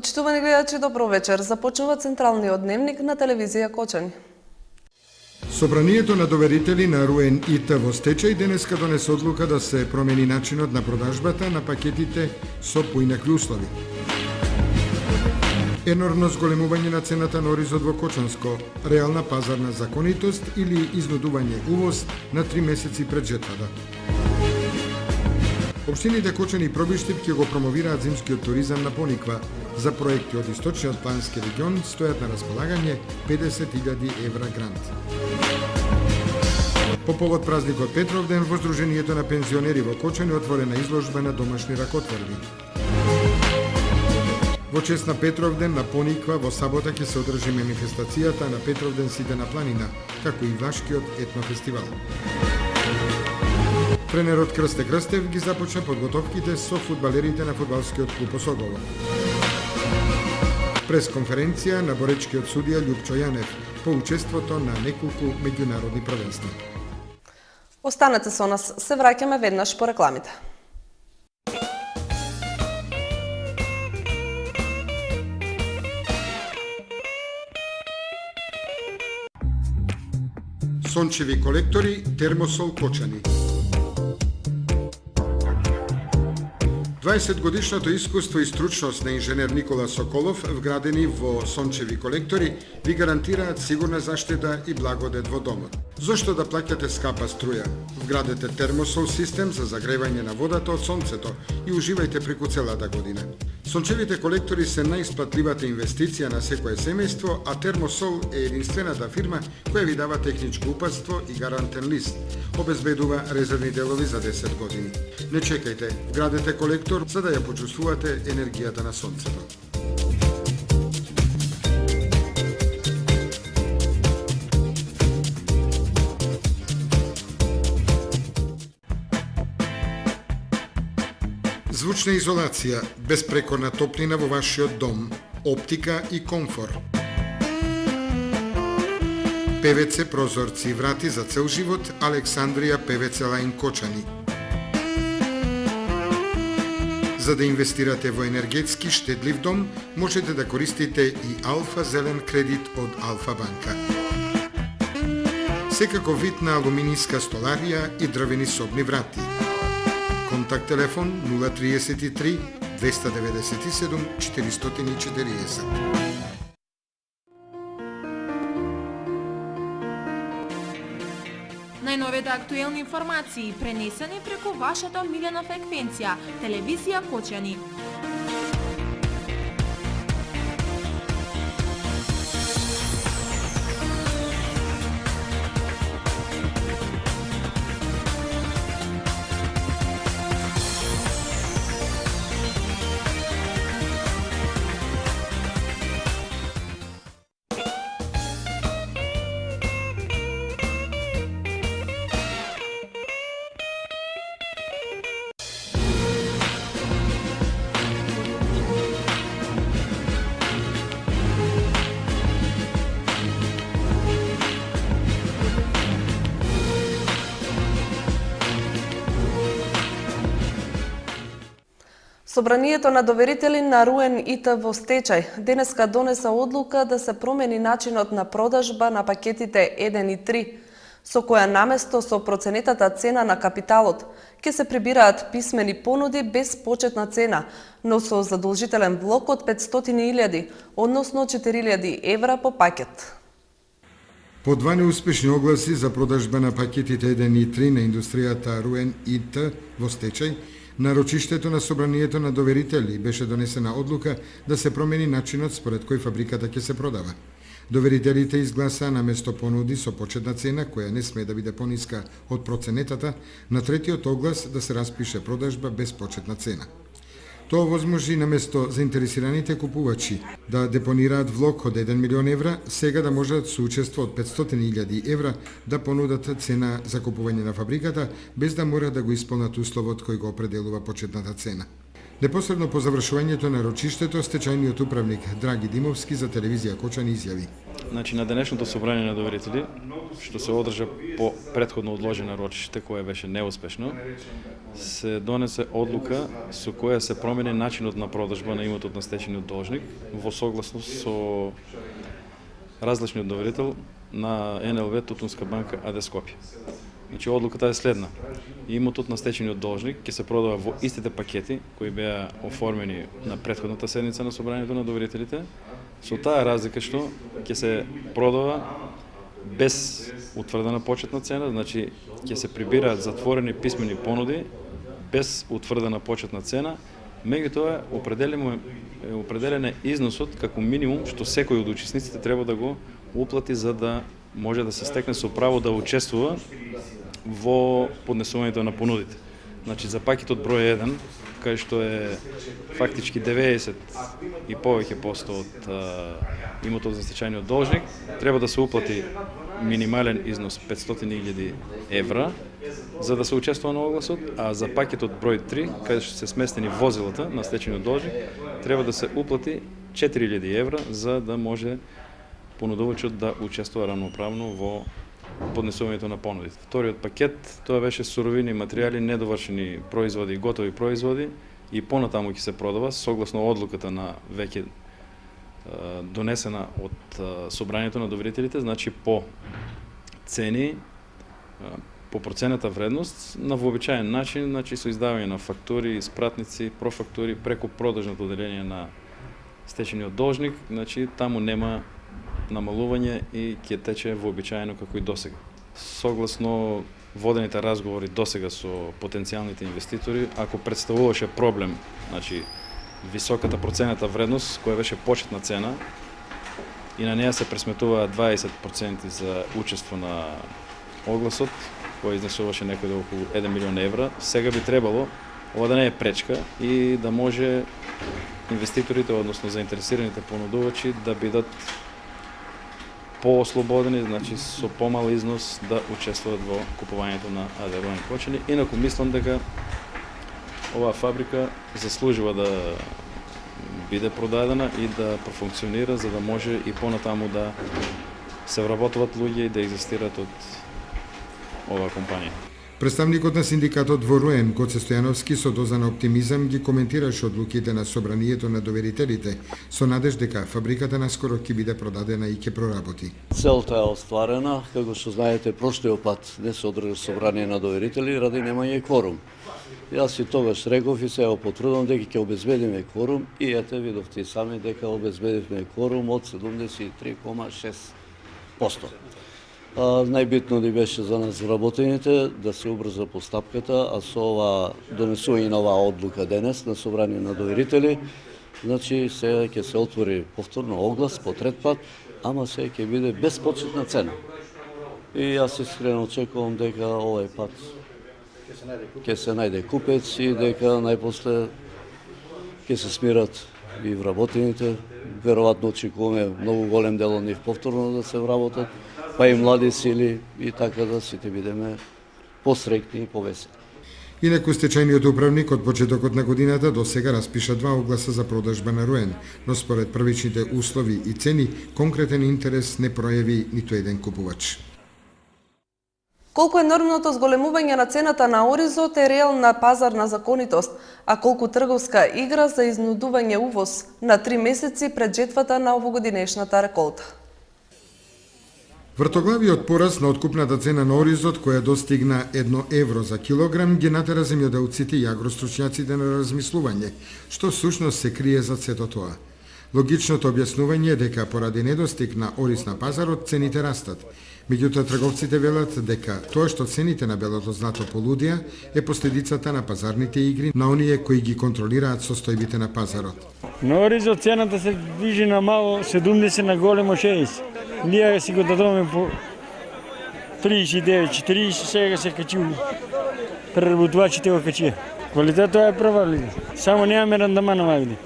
Почитувани гледачи, добро вечер. Започнува централниот дневник на телевизија Кочани. Собранието на доверители на РУЕН ИТ во стечај денеска донесе одлука да се промени начинот на продажбата на пакетите со поинакви услови. Енормно зголемување на цената на оризот во Кочанско, реална пазарна законитост или изнудување увоз на 3 месеци пред жетвата. Општините Кочани и Пробиштип ќе го промовираат зимскиот туризам на Пониква. За проекти од источниот плански регион стојат на располагање 50.000 евра грант. По повод празникот Петровден, во Сдруженијето на пензионери во Кочани отворена изложба на домашни ракотворби. Во чест на Петровден на Пониква во сабота ќе се одржи манифестацијата на Петровден сите на планина, како и Влашкиот етнофестивал. Тренерот Крсте Крстев ги започна подготовките со фудбалерите на фудбалскиот клуб Осогово. Пресконференција на боречкиот судија Љупчо Јанев по учеството на неколку меѓународни првенства. Останете со нас, се враќаме веднаш по рекламите. Сончеви колектори Термосол Кочани. 20-годишното искуство и стручност на инженер Никола Соколов, вградени во сончеви колектори, ви гарантираат сигурна заштита и благодет во домот. Зошто да плаќате скапа струја? Вградете термосол систем за загревање на водата од сонцето и уживајте преку целата година. Сончевите колектори се најисплатливата инвестиција на секое семејство, а Термосол е единствената фирма која ви дава техничко упатство и гарантен лист. Обезбедува резервни делови за 10 години. Не чекајте, вградете колектор за да ја почувствувате енергијата на сонцето. Звучна изолација, безпрекорна топлина во вашиот дом, оптика и комфор. ПВЦ прозорци и врати за цел живот, Александрија ПВЦ Лајн Кочани. За да инвестирате во енергетски штедлив дом, можете да користите и Алфа зелен кредит од Алфа банка. Секако вид на алуминијска столарија и дрвени собни врати. Контакт телефон 033 297 440. Најновите актуелни информации пренесени преку вашата омилена фреквенција, телевизија Кочани. Собранието на доверители на РУЕН ИТ во стечај денеска донесе одлука да се промени начинот на продажба на пакетите 1 и 3, со која наместо со проценетата цена на капиталот ќе се прибираат писмени понуди без почетна цена, но со задолжителен влог од 500.000, односно 4.000 евра по пакет. По два неуспешни огласи за продажба на пакетите 1 и 3 на индустријата РУЕН ИТ во стечај, на рочиштето на собранието на доверители беше донесена одлука да се промени начинот според кој фабриката ќе се продава. Доверителите изгласаа наместо понуди со почетна цена, која не смее да биде пониска од проценетата, на третиот оглас да се распише продажба без почетна цена. Тоа возможи наместо заинтересираните купувачи да депонираат влог од 1 милион евра, сега да можат со учество од 500.000 евра да понудат цена за купување на фабриката, без да мора да го исполнат условот кој го определува почетната цена. Непосредно по завршувањето на рочиштето, стечајниот управник Драги Димовски за телевизија Кочани изјави: Значи, на денешното собрање на доверители, што се одржа по претходно одложено рочиште, кое беше неуспешно, се донесе одлука со која се промени начинот на продажба на имотот на стечениот должник во согласност со различниот доверител на НЛВ Тутунска банка АД Скопје. Значи, одлуката е следна. Имотот на стечениот должник ќе се продава во истите пакети кои беа оформени на претходната седница на собранието на доверителите, со таа разлика што ќе се продава без утврдена почетна цена, значи ќе се прибираат затворени писмени понуди без утврдена почетна цена, меѓутоа определен е износот како минимум што секој од учесниците треба да го уплати за да може да се стекне со право да учествува во поднесувањето на понудите. Значи за пакетот број 1, кај што е фактички 90 и повеќе посто од имотот за стечајниот должник, треба да се уплати минимален износ 500.000 евра за да се учествува на огласот, а за пакетот број 3, кај што се сместени возилата на стечајниот должник, треба да се уплати 4.000 евра за да може понудувачот да учествува равноправно во поднесувањето на понудите. Вториот пакет, тоа беше суровини, материјали, недовршени производи и готови производи и понатаму ќе се продава согласно одлуката на веќе донесена од собранието на доверителите, значи по цени, по процената вредност, на вообичаен начин, значи со издавање на фактури, испратници, профактури преку продажното оделение на стечениот должник, значи таму нема намалување и ќе тече вообичаено како и досега. Согласно водените разговори досега со потенцијалните инвеститори, ако представуваше проблем, значи високата процената вредност, која беше почетна цена и на неја се пресметува 20% за учество на огласот, кој изнесуваше некој околу 1 милион евра, сега би требало ова да не е пречка и да може инвеститорите, односно заинтересираните понудувачи, да бидат по-ослободени, значи со помал износ да учествуваат во купувањето на АД Руен Кочани. Инаку мислам дека оваа фабрика заслужува да биде продадена и да профункционира за да може и понатаму да се вработуваат луѓе и да екзистираат од оваа компанија. Представникот на синдикатот во Руен, Гоце Стојановски, со доза на оптимизам ги коментираше одлуките на собранието на доверителите, со надеж дека фабриката наскоро ќе биде продадена и ќе проработи. Целта е остварена, како што знаете, прошлиот пат не се одржа собрание на доверители ради немање кворум. Јас и тогаш реков и сега потврдувам дека ќе обезбедиме кворум и ете видовте и сами дека обезбедивме кворум од 73,6%. Најбитно ни беше за нас вработените да се убрза постапката, а со ова донесување на оваа одлука денес на собрание на доверители, значи сега ќе се отвори повторно оглас по трет пат, ама сега ќе биде без почетна цена. И јас искрено очекувам дека овој пат ќе се најде купец и дека најпосле ќе се смират и вработените. Веројатно очекуваме многу голем дел од нив повторно да се вработат, па и млади сили и така да сите бидеме посрекни и повесели. Инаку стечајниот управник од почетокот на годината до сега распиша 2 огласа за продажба на Руен, но според првичните услови и цени, конкретен интерес не пројави ниту еден купувач. Колку енормното зголемување на цената на оризот е реална пазарна законитост, а колку трговска игра за изнудување увоз на 3 месеци пред жетвата на овогодинешната реколта. Вртоглавиот пораз на откупната цена на оризот, која достигна 1 евро за килограм, ги натера земјоделците и агростручњаците на размислување, што всушност се крие за сето тоа. Логичното објаснување е дека поради недостиг на ориз на пазарот цените растат. Меѓутоа трговците велат дека тоа што цените на белото злато полудија е последицата на пазарните игри на оние кои ги контролираат состојбите на пазарот. На оризот цената се движи на мало 70, на големо 60. Ние си го дадоме по 39-40, сега се качи. Преработвачите го качи. Квалитетот е провален. Само немаме рандаман на магни.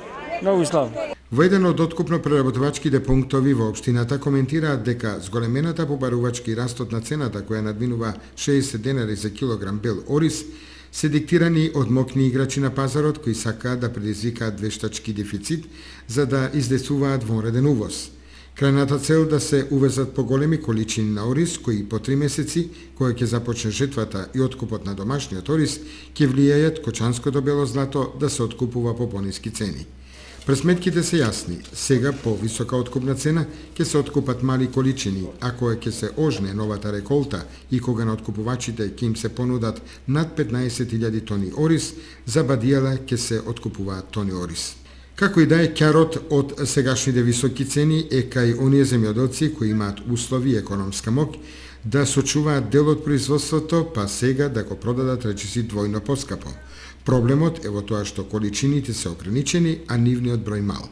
Многу слабо. Во еден од откупно-преработувачките пунктови во општината коментираат дека зголемената побарувачка и растот на цената која надминува 60 денари за килограм бел ориз се диктирани од мокни играчи на пазарот кои сакаат да предизвикаат вештачки дефицит за да издесуваат вонреден увоз. Крајната цел да се увезат поголеми количини на ориз, кои по 3 месеци, кога ќе започне жетвата и откупот на домашниот ориз, ќе влијаат кочанското бело злато да се откупува по пониски цени. Пресметките се јасни. Сега по висока откупна цена ќе се откупат мали количини, а кога ќе се ожне новата реколта и кога на откупувачите ќе им се понудат над 15.000 тони ориз, за бадијала ќе се откупуваат тони ориз. Како и да е, ќарот од сегашните високи цени е кај оние земјоделци кои имаат услови и економска моќ да сочуваат дел од производството, па сега да го продадат речиси двојно поскапо. Проблемот е во тоа што количините се ограничени, а нивниот број мал.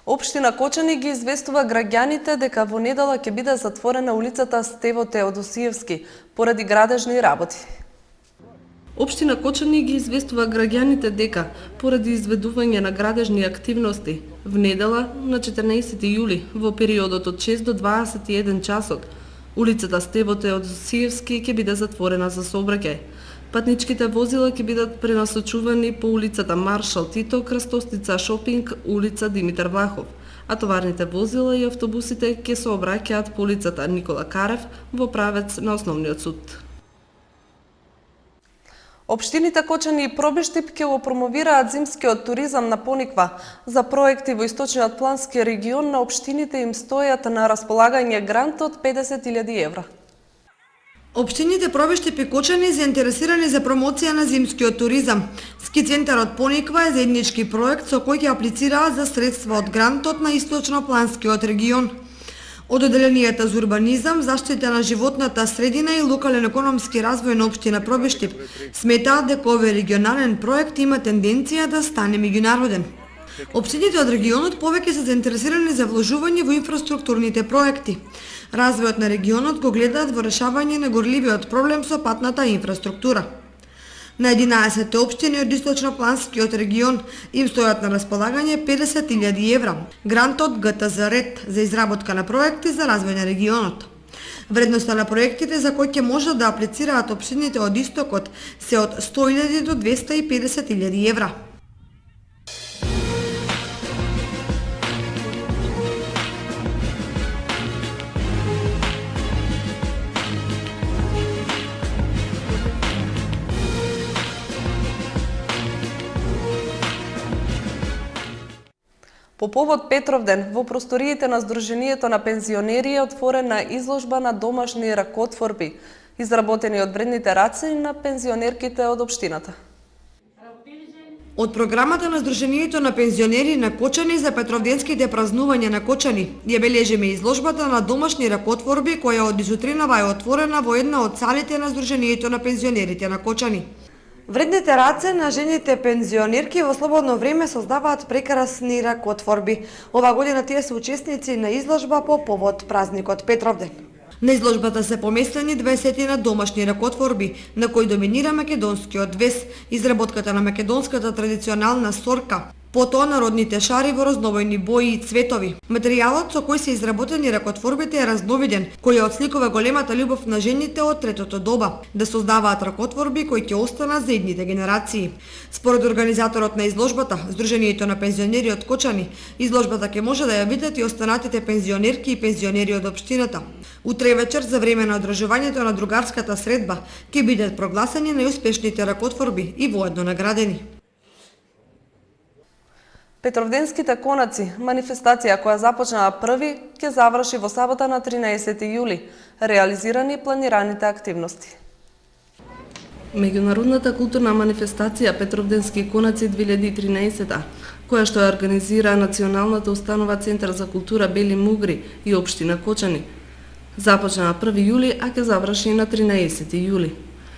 Општина Кочани ги известува граѓаните дека во недела ќе биде затворена улицата Стево Теодосиевски поради градежни работи. Општина Кочани ги известува граѓаните дека, поради изведување на градежни активности, в недела на 14 јули, во периодот од 6 до 21 часот, улицата Стево Теодосиевски ќе биде затворена за сообраќај. Патничките возила ќе бидат пренасочувани по улицата Маршал Тито, крстосница Шопинг, улица Димитар Влахов, а товарните возила и автобусите ќе се обраќаат по улицата Никола Карев во правец на Основниот суд. Општините Кочани и Пробиштип ќе го промовираат зимскиот туризам на Пониква. За проекти во источниот плански регион на општините им стојат на располагање грант од 50.000 евра. Општините Пробиштип и Кочани заинтересирани за промоција на зимскиот туризам. Ски центарот Пониква е заеднички проект со кој ќе аплицираат за средства од грантот на источно-планскиот регион. Од одделенијата за урбанизам, заштита на животната средина и локален економски развој на општина Пробиштип сметаат дека овој регионален проект има тенденција да стане меѓународен. Општините од регионот повеќе се заинтересирани за вложување во инфраструктурните проекти. Развојот на регионот го гледаат во решавање на горливиот проблем со патната инфраструктура. На 11 општини од источно-планскиот регион им стојат на располагање 50.000 евра, грантот ГТЗ-ред за изработка на проекти за развој на регионот. Вредноста на проектите за кои ќе можат да аплицираат општините од истокот се од 100.000 до 250.000 евра. По повод Петровден, во просториите на Сдруженијето на пензионери е отворена изложба на домашни ракотворби, изработени од вредните раци на пензионерките од општината. Од програмата на Сдруженијето на пензионери на Кочани за Петровденските празнувања на Кочани ја бележиме изложбата на домашни ракотворби која од изутринава е отворена во една од салите на Сдруженијето на пензионерите на Кочани. Вредните раце на жените пензионерки во слободно време создаваат прекрасни ракотворби. Ова година тие се учесници на изложба по повод празникот Петровден. На изложбата се поместени 20 на домашни ракотворби, на кои доминира македонскиот вес, изработката на македонската традиционална сорка, потоа народните шари во разновојни бои и цветови. Материјалот со кој се изработени ракотворбите е разновиден, кој ја отсликува големата љубов на жените од третото доба, да создаваат ракотворби кои ќе останат за идните генерации. Според организаторот на изложбата, Сдруженијето на пензионери од Кочани, изложбата ќе може да ја видат и останатите пензионерки и пензионери од општината. Утре вечер за време на одржувањето на другарската средба ќе бидат прогласени најуспешните ракотворби и воедно наградени. Петровденските конаци, манифестација која започна први, ќе заврши во сабота на 13 јули, реализирани планираните активности. Меѓународната културна манифестација Петровденски конаци 2013, која што ја организира Националната установа Центар за култура Бели Мугри и општина Кочани, започна на 1 јули, а ќе заврши на 13 јули.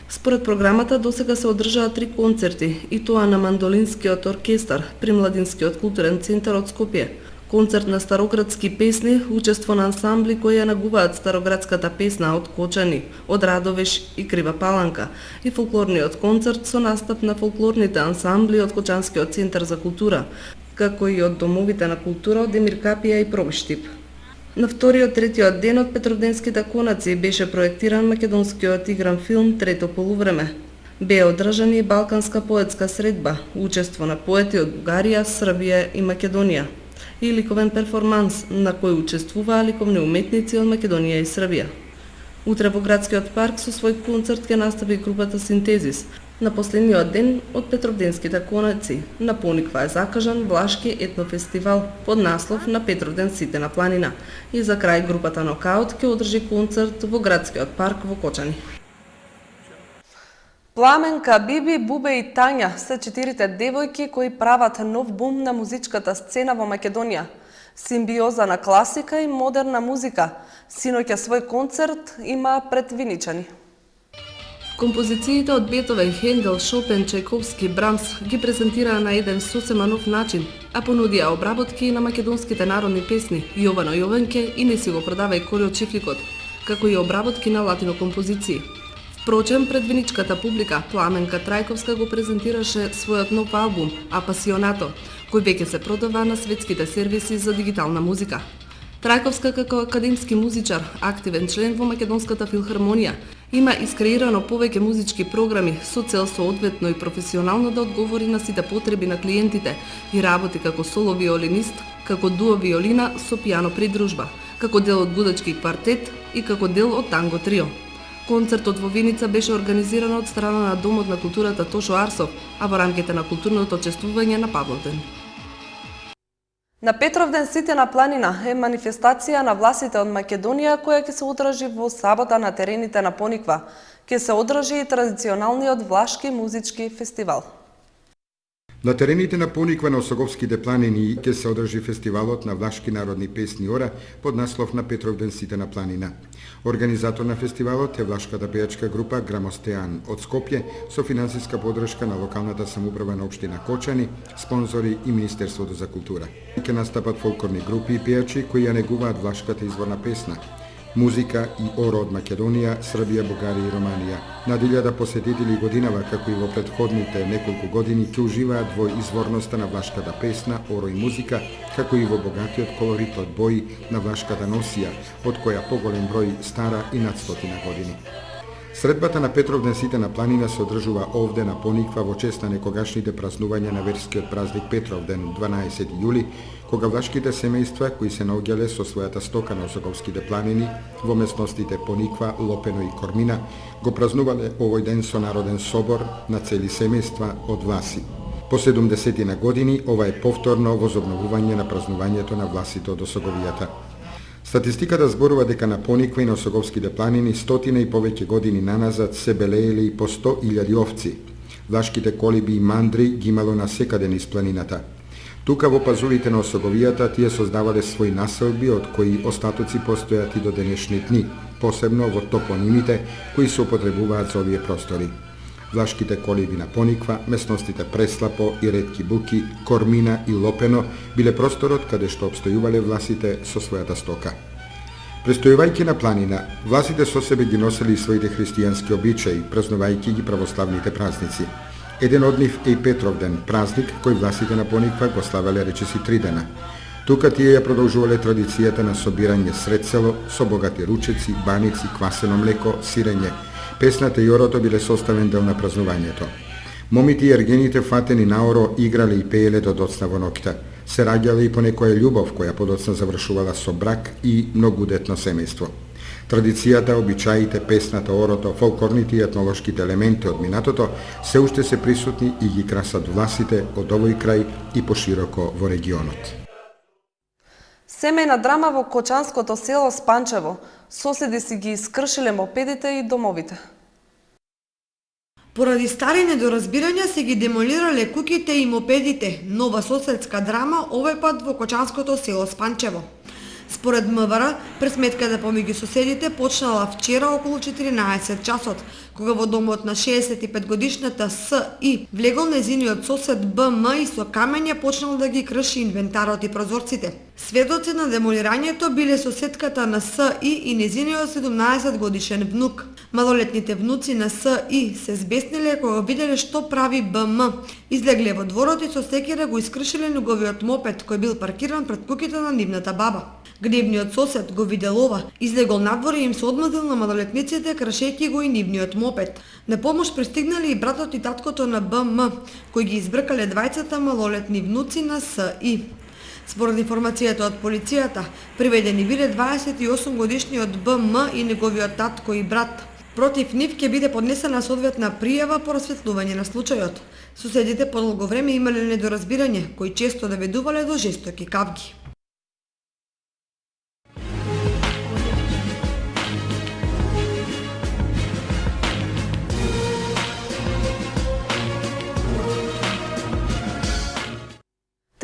Според програмата досега се одржаа 3 концерти, и тоа на Мандолинскиот оркестар при Младинскиот културен центар од Скопје, концерт на староградски песни, учество на ансамбли кои ја нагуваат староградската песна од Кочани, од Радовиш и Крива Паланка, и фолклорниот концерт со настап на фолклорните ансамбли од Кочанскиот центар за култура, како и од домовите на култура од Емир Капија и Пробиштип. На вториот, третиот ден од Петровденските конаци беше проектиран македонскиот игран филм Трето полувреме. Беа одржани и Балканска поетска средба, учество на поети од Бугарија, Србија и Македонија. и ликовен перформанс на кој учествуваа ликовни уметници од Македонија и Србија. Утре во градскиот парк со свој концерт ќе настави групата Синтезис. На последниот ден од Петровденските конаци на Пониква е закажан влашки етнофестивал под наслов На Петровден сите на планина и за крај групата Нокаут ќе одржи концерт во градскиот парк во Кочани. Пламенка, Биби, Бубе и Тања се 4 девојки кои прават нов бум на музичката сцена во Македонија. Симбиоза на класика и модерна музика. Синоќа свој концерт има пред Виничани. Композициите од Бетовен, Хендел, Шопен, Чајковски, Брамс ги презентираа на еден сосема нов начин, а понудија обработки на македонските народни песни Јовано Јованке и Не си го продавај Корио Чифликот, како и обработки на латино композиции. Впрочем, пред виничката публика, Пламенка Трајковска го презентираше својот нов албум Апасионато, кој веќе се продава на светските сервиси за дигитална музика. Трајковска како академски музичар, активен член во Македонската филхармонија, има искреирано повеќе музички програми со цел соодветно и професионално да одговори на сите потреби на клиентите и работи како соло виолинист, како дуо виолина со пијано придружба, како дел од гудачки квартет и како дел од танго трио. Концертот во Виница беше организиран од страна на Домот на културата Тошо Арсов, а во рамките на културното чествување на Павловден. На Петровден сите на планина е манифестација на властите од Македонија која ќе се одржи во сабота на терените на Пониква. Ќе се одржи и традиционалниот влашки музички фестивал. На терените на Пониква на Осоговските планини ќе се одржи фестивалот на влашки народни песни ора под наслов На Петровден сите на планина. Организатор на фестивалот е влашката пејачка група Грамостеан од Скопје со финансиска подршка на локалната самоуправа на општина Кочани, спонзори и Министерството за култура. Ќе настапат фолклорни групи и пејачи кои ја негуваат влашката изворна песна, музика и оро од Македонија, Србија, Бугарија и Романија. Над 1000 посетители годинава, како и во претходните неколку години, ќе уживаат во изворноста на влашката песна, оро и музика, како и во богатиот колорит од бои на влашката носија, од која поголем број стара и над 100 години. Средбата на Петровден сите на планина се одржува овде на Пониква во чест на некогашните празнувања на верскиот празник Петровден 12 јули, кога влашките семејства кои се наоѓале со својата стока на Осоговските планини во местностите Пониква, Лопено и Кормина го празнувале овој ден со народен собор на цели семејства од власи. По 70 години ова е повторно возобновување на празнувањето на власите од Осоговијата. Статистиката зборува дека на Пониква и на Осоговските планини 100 и повеќе години наназад се белееле и по 100.000 овци. Влашките колиби и мандри ги имало насекаде низ планината. Тука во пазурите на Осоговијата тие создавале своји населби од кои остатоци постојат и до денешни дни, посебно во топонимите кои се употребуваат за овие простори. Влашките колиби на Пониква, местностите Преслапо и Ретки Буки, Кормина и Лопено биле просторот каде што обстојувале власите со својата стока. Престојувајќи на планина, власите со себе ги носели своите христијански обичаи, празнувајќи ги православните празници. Еден од нив е и Петровден, празник кој власите на Пониква го славеле речиси 3 дена. Тука тие ја продолжувале традицијата на собирање сред село со богати ручеци, баници, квасено млеко, сирење. Песната и орото биле составен дел на празнувањето. Момите и ергените фатени наоро играле и пееле до доцна во ноќта. Се раѓале и по некоја љубов која подоцна завршувала со брак и многудетно семејство. Традицијата, обичаите, песната, орото, фолклорните и етнолошките елементи од минатото се уште се присутни и ги красат власите од овој крај и пошироко во регионот. Семејна драма во кочанското село Спанчево. Соседи си ги искршиле мопедите и домовите. Поради стари недоразбирања се ги демолирале куќите и мопедите. Нова соседска драма овој пат во кочанското село Спанчево. Според МВР, пресметката помеѓу соседите почнала вчера околу 14 часот, кога во домот на 65 годишната С.И. влегол незиниот сосед Б.М. и со камења почнал да ги крши инвентарот и прозорците. Сведоци на демолирањето биле соседката на С.И. и незиниот 17 годишен внук. Малолетните внуци на С.И. се збесниле кога виделе што прави Б.М. Излегле во дворот и со секира го искршиле неговиот мопед кој бил паркиран пред куќата на нивната баба. Гневниот сосед го видел ова, излегол надвор и им се одмазил на малолетниците кршејќи го и нивниот мопед. На помош пристигнали и братот и таткото на Б.М. кои ги избркале двајцата малолетни внуци на С.И. Според информацијата од полицијата, приведени биле 28 годишниот БМ и неговиот татко и брат. Против нив ќе биде поднесена соодветна пријава по расветлување на случајот. Суседите подолго време имале недоразбирање, кои често доведувале до жестоки кавги.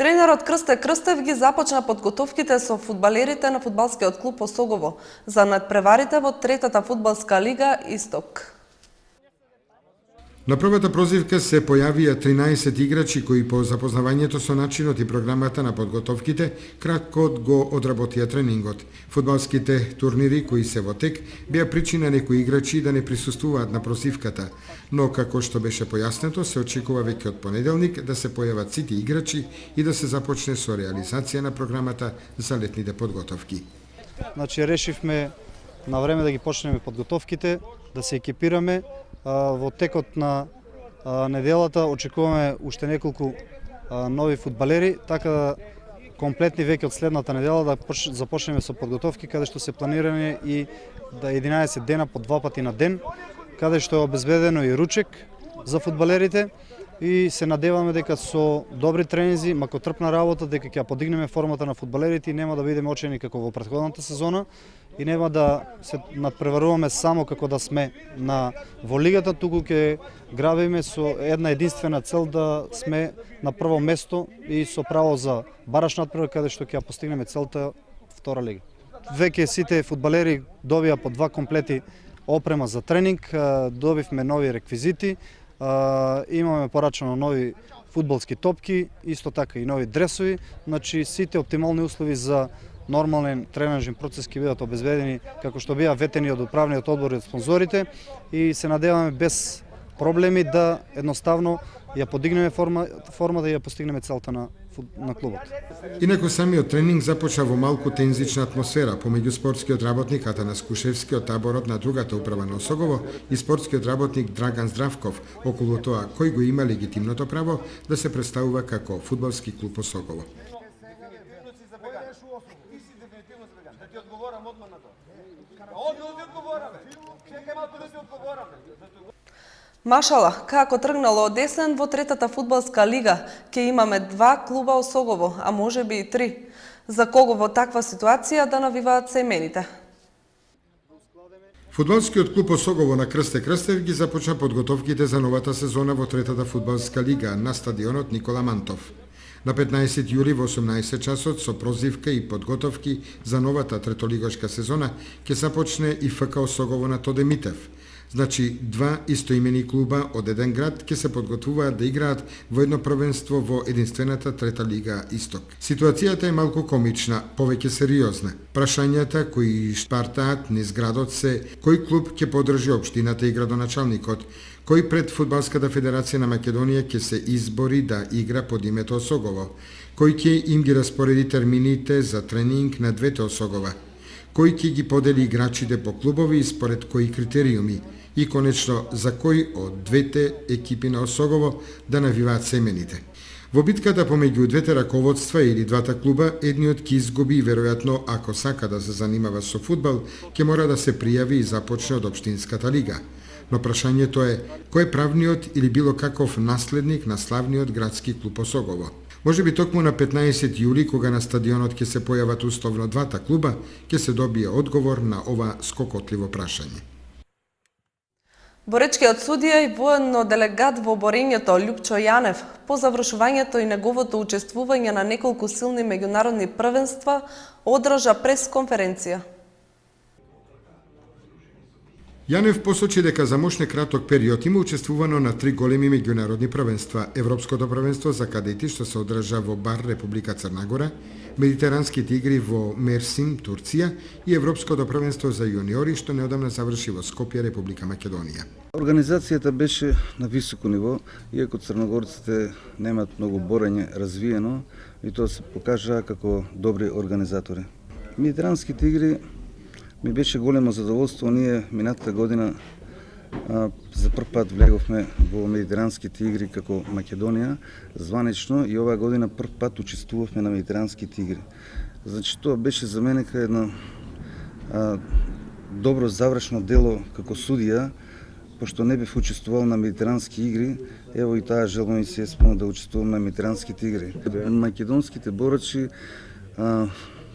Тренерот Крсте Крстев ги започна подготовките со фудбалерите на фудбалскиот клуб Осогово за надпреварите во третата фудбалска лига Исток. На првата прозивка се појавија 13 играчи кои по запознавањето со начинот и програмата на подготовките кратко го одработија тренингот. Фудбалските турнири кои се во тек беа причина некои играчи да не присуствуваат на прозивката, но како што беше појаснето, се очекува веќе од понеделник да се појават сите играчи и да се започне со реализација на програмата за летните подготовки. Значи решивме на време да ги почнеме подготовките, да се екипираме. Во текот на неделата очекуваме уште неколку нови фудбалери, така да комплетни веќе од следната недела да започнеме со подготовки, каде што се планирани и 11 дена по 2 пати на ден, каде што е обезбедено и ручек за фудбалерите и се надеваме дека со добри тренинзи, макотрпна работа, дека ќе подигнеме формата на фудбалерите и нема да бидеме очени како во претходната сезона и нема да се надпреваруваме само како да сме во лигата, туку ќе грабиме со една единствена цел да сме на прво место и со право за бараш надпревар, каде што ќе постигнеме целта втора лига. Веќе сите фудбалери добија по 2 комплети опрема за тренинг, добивме нови реквизити, имаме порачано нови фудбалски топки, исто така и нови дресови, значи сите оптимални услови за нормален тренажен процес ќе бидат обезбедени како што беа ветени од управниот одбор и од спонзорите и се надеваме без проблеми да едноставно ја подигнеме формата и ја постигнеме целта на клубот. Инаку самиот тренинг започна во малку тензична атмосфера помеѓу спортскиот работник Атанас Кушевски од таборот на другата управа на Осогово и спортскиот работник Драган Здравков околу тоа кој го има легитимното право да се представува како фудбалски клуб Осогово. Машала, како тргнало од есен во третата фудбалска лига, ќе имаме 2 клуба Осогово, а можеби и 3. За кого во таква ситуација да навиваат се имените? Фудбалскиот клуб Осогово на Крсте Крстев ги започна подготовките за новата сезона во третата фудбалска лига на стадионот Никола Мантов. На 15 јули во 18 часот со прозивка и подготовки за новата третолигашка сезона ќе започне и ФК Осогово на Тоде Митев. Значи, 2 истоимени клуба од еден град ќе се подготвуваат да играат во едно првенство во единствената трета лига Исток. Ситуацијата е малку комична, повеќе сериозна. Прашањата кои шпартаат низ градот се кој клуб ќе подржи општината и градоначалникот, кој пред Фудбалската федерација на Македонија ќе се избори да игра под името Осогово, кој ќе им ги распореди термините за тренинг на двете Осогова, кој ќе ги подели играчите по клубови и според кои критериуми, и конечно за кој од двете екипи на Осогово да навиваат семените. Во битката помеѓу двете раководства или двата клуба, едниот ќе изгуби и веројатно, ако сака да се занимава со фудбал, ќе мора да се пријави и започне од општинската лига. Но прашањето е, кој е правниот или било каков наследник на славниот градски клуб Осогово? Може би токму на 15 јули, кога на стадионот ќе се појават уставно двата клуба, ќе се добие одговор на ова скокотливо прашање. Боречкиот судија и военно делегат во борењето Љупчо Јанев, по завршувањето и неговото учествување на неколку силни меѓународни првенства, одржа пресконференција. Јанев посочи дека за мошне краток период има учествувано на 3 големи меѓународни првенства: Европското првенство за кадети што се одржа во Бар, Република Црна Гора, Медитеранските игри во Мерсин, Турција и Европското првенство за јуниори што неодамна заврши во Скопје, Република Македонија. Организацијата беше на високо ниво, иако црногорците немаат многу борење развиено и тоа се покажа како добри организатори. Медитеранските игри ми беше големо задоволство. Ние минатата година За прв пат влеговме во медитеранските игри како Македонија званично и оваа година прв пат учествувавме на медитеранските игри. Значи тоа беше за мене едно добро завршно дело како судија, пошто не бев учествувал на медитерански игри, ево и таа желба ми се исполни да учествувам на медитеранските игри. Македонските борачи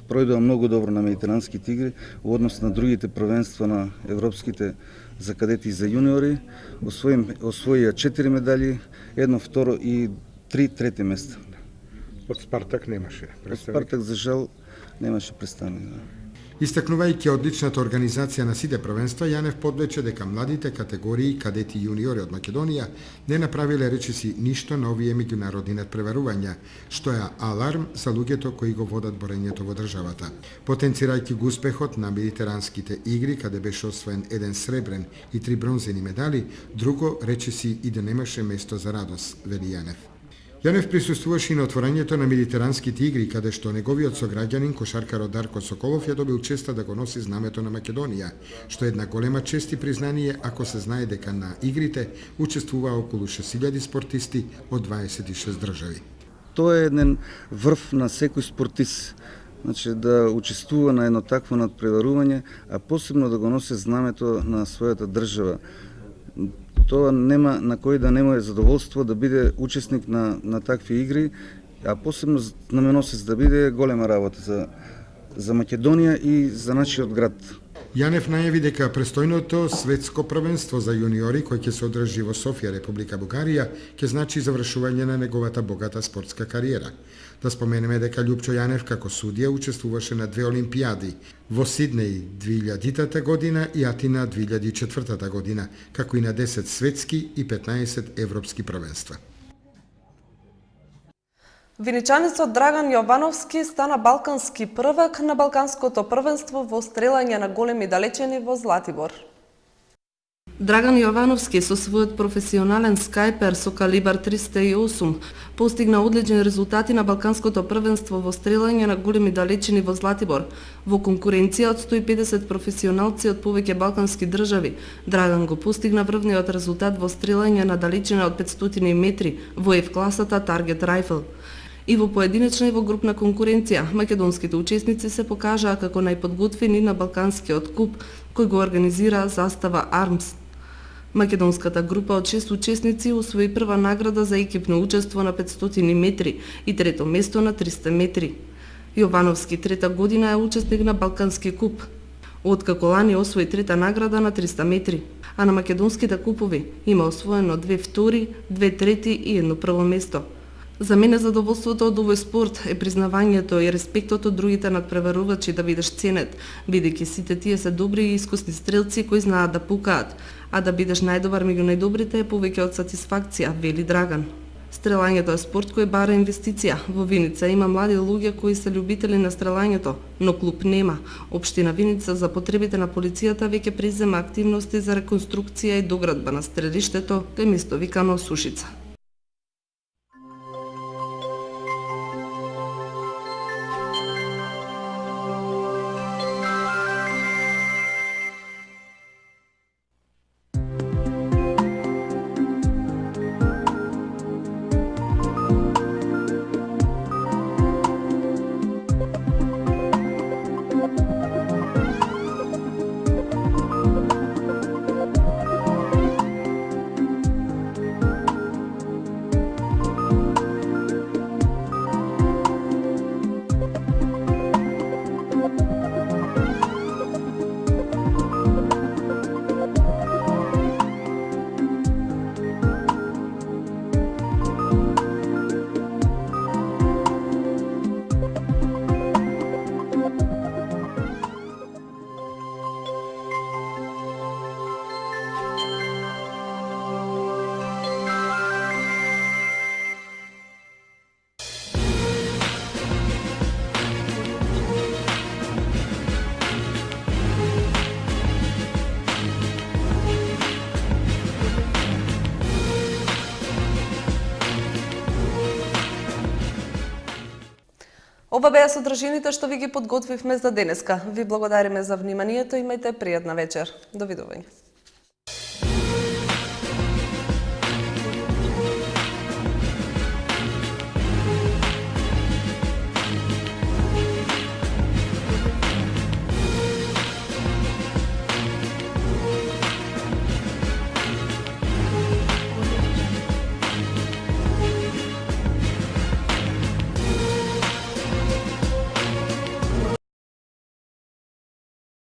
пројдоа многу добро на медитеранските игри во однос на другите првенства на европските за кадети и за јуниори. Освоија 4 медали, 1 второ и 3 трети места. Од Спартак немаше представник? Од Спартак за жал немаше представник. Истакнувајќи одличната организација на сите првенства, Јанев подлече дека младите категории кадети и јуниори од Македонија не направиле речиси ништо на овие меѓународни надпреварувања, што е аларм за луѓето кои го водат борењето во државата. Потенцирајќи го успехот на медитеранските игри, каде беше освоен 1 сребрен и 3 бронзени медали, друго речиси и да немаше место за радост, вели Јанев. Јанев присуствуваше и на отворањето на медитеранските игри, каде што неговиот сограѓанин, кошаркарот Дарко Соколов, ја добил честа да го носи знамето на Македонија, што е една голема чест и признание ако се знае дека на игрите учествуваа околу 6000 спортисти од 26 држави. Тоа е еден врв на секој спортист. Значи да учествува на едно такво надпреварување, а посебно да го носи знамето на својата држава. Тоа нема на кој да нема задоволство да биде учесник на такви игри, а посебно знаменосец да биде голема работа за Македонија и за нашиот град. Јанев најави дека престојното светско првенство за јуниори кој ќе се одржи во Софија, Република Бугарија, ќе значи завршување на неговата богата спортска кариера. Да споменеме дека Љупчо Јанев како судија учествуваше на 2 олимпијади во Сиднеј 2000 година и Атина 2004 година, како и на 10 светски и 15 европски првенства. Виничанецот Драган Јовановски стана балкански првак на балканското првенство во стрелање на големи далечини во Златибор. Драган Јовановски со својот професионален скајпер со калибар 308 постигна одлични резултати на балканското првенство во стрелање на големи далечини во Златибор. Во конкуренција од 150 професионалци од повеќе балкански држави, Драган го постигна врвниот резултат во стрелање на далечина од 500 метри во F класата Target Rifle. И во поединечна и во групна конкуренција, македонските учесници се покажаа како најподготвени на Балканскиот куп, кој го организира Застава Армс. Македонската група од 6 учесници усвои прва награда за екипно учество на 500 метри и трето место на 300 метри. Јовановски трета година е учесник на Балкански куп, откако лани освои трета награда на 300 метри, а на македонските купови има освоено 2 втори, 2 трети и 1 прво место. За мене задоволството од овој спорт е признавањето и респектот од другите надпреварувачи да бидеш ценет, бидејќи сите тие се добри и искусни стрелци кои знаат да пукаат, а да бидеш најдобар меѓу најдобрите е повеќе од сатисфакција, вели Драган. Стрелањето е спорт кој бара инвестиција. Во Виница има млади луѓе кои се љубители на стрелањето, но клуб нема. Општина Виница за потребите на полицијата веќе презема активности за реконструкција и доградба на стрелиштето кај место викано Сушица. Ова беа содржините што ви ги подготвивме за денеска. Ви благодариме за вниманието, имајте пријатна вечер. Довидување.